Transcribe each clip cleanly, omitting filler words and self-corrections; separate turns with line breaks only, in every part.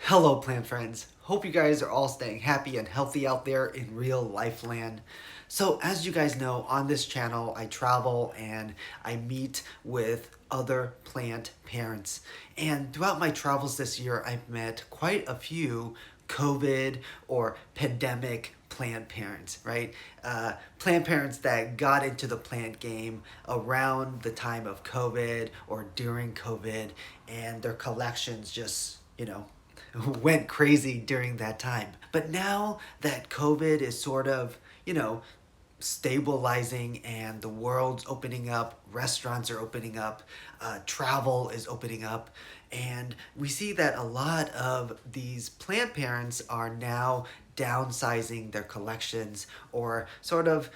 Hello, plant friends. Hope you guys are all staying happy and healthy out there in real life land. So, as you guys know, on this channel, I travel and I meet with other plant parents. And throughout my travels this year, I've met quite a few COVID or pandemic plant parents, right? Plant parents that got into the plant game around the time of COVID or during COVID, and their collections just, went crazy during that time. But now that COVID is sort of, stabilizing and the world's opening up, restaurants are opening up, travel is opening up, and we see that a lot of these plant parents are now downsizing their collections or sort of,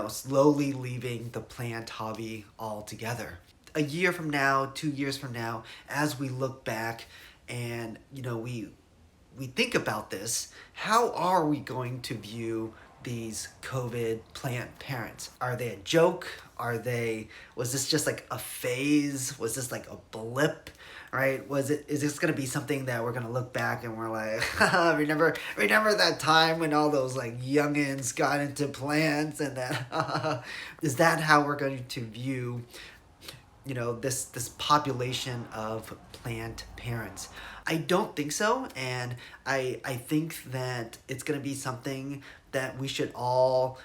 slowly leaving the plant hobby altogether. A year from now, 2 years from now, as we look back and we think about this, how are we going to view these COVID plant parents? Are they a joke? Was this just like a phase? Was this like a blip? Right? Is this gonna be something that we're gonna look back and we're like, remember that time when all those like youngins got into plants and that is that how we're going to view this population of plant parents? I don't think so, and I think that it's going to be something that we should all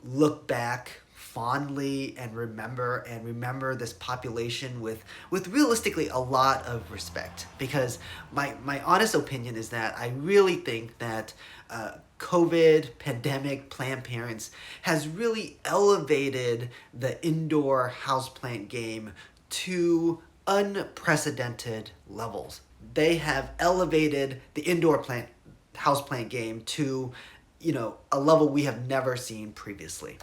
look back fondly and remember this population with realistically a lot of respect, because my honest opinion is that I really think that COVID pandemic plant parents has really elevated the indoor houseplant game to unprecedented levels. They have elevated the indoor houseplant game to, a level we have never seen previously.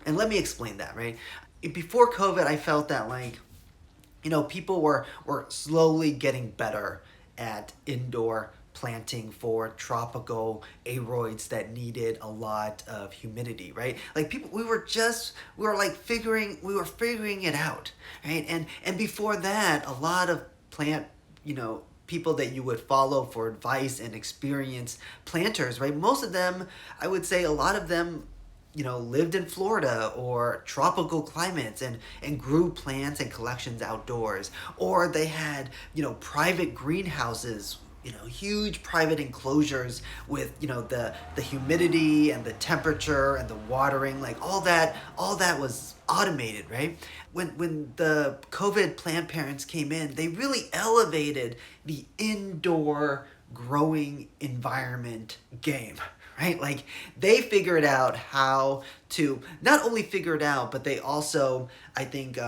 And let me explain that, right? Before COVID, I felt that people were slowly getting better at indoor planting for tropical aroids that needed a lot of humidity, right? Like we were figuring it out, right? And before that, a lot of plant, people that you would follow for advice and experienced planters, right? Most of them, I would say a lot of them, lived in Florida or tropical climates and grew plants and collections outdoors. Or they had, private greenhouses, huge private enclosures with, the humidity and the temperature and the watering, like all that was automated, right? When the COVID plant parents came in, they really elevated the indoor growing environment game, right? Like they figured out how to not only figure it out, but they also, I think,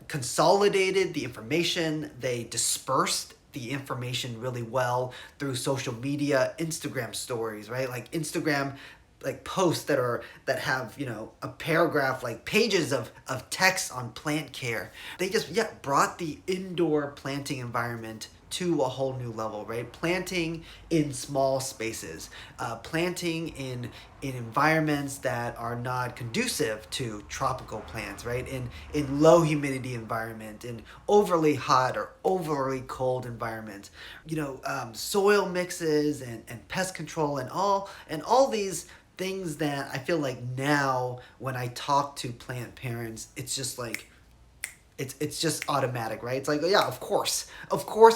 consolidated the information. They dispersed the information really well through social media, Instagram stories, right? Like Instagram like posts that have a paragraph, like pages of text on plant care. They just brought the indoor planting environment to a whole new level, right? Planting in small spaces, planting in environments that are not conducive to tropical plants, right? In low humidity environment, in overly hot or overly cold environment, soil mixes and pest control and all these things that I feel like now when I talk to plant parents, it's just like it's just automatic, right? It's like, yeah, of course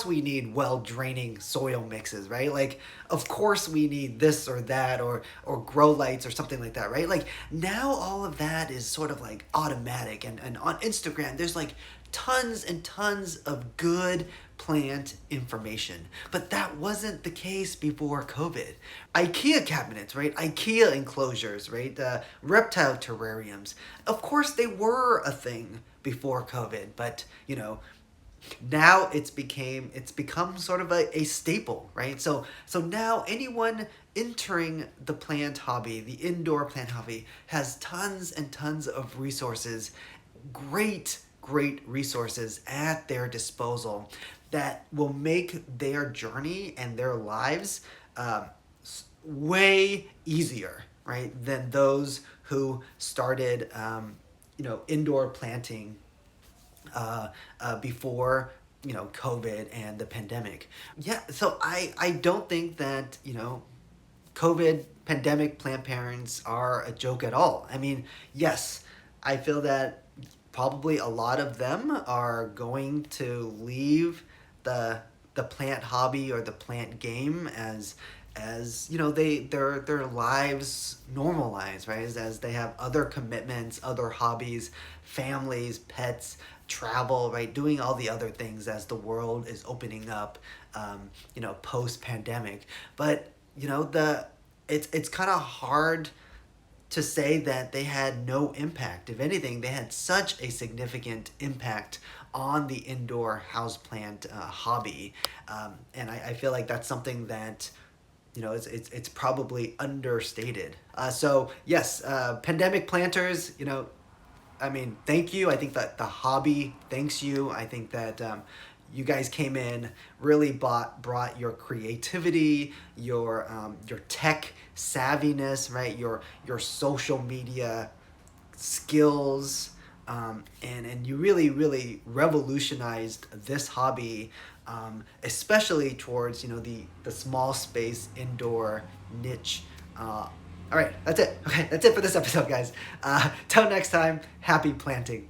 we need well draining soil mixes, right? Like, of course we need this or that or grow lights or something like that, right? Like now all of that is sort of like automatic, and on Instagram there's like tons and tons of good plant information. But that wasn't the case before COVID. IKEA cabinets, right? IKEA enclosures, right? Reptile terrariums. Of course they were a thing before COVID, but now it's become sort of a staple, right? So now anyone entering the plant hobby, the indoor plant hobby, has tons and tons of resources, great resources at their disposal that will make their journey and their lives way easier, right, than those who started indoor planting before COVID and the pandemic. Yeah, so I don't think that, COVID pandemic plant parents are a joke at all. I mean, yes, I feel that probably a lot of them are going to leave the the plant hobby or the plant game as their lives normalize, right? As they have other commitments, other hobbies, families, pets, travel, right? Doing all the other things as the world is opening up, post pandemic. But the it's kind of hard to say that they had no impact. If anything, they had such a significant impact on the indoor houseplant hobby, and I feel like that's something that it's probably understated. So yes, pandemic planters, I mean, thank you. I think that the hobby thanks you. I think that you guys came in, really brought your creativity, your tech savviness, right? Your social media skills, and you really revolutionized this hobby, especially towards the small space indoor niche. All right, that's it. Okay, that's it for this episode, guys. Till next time, happy planting.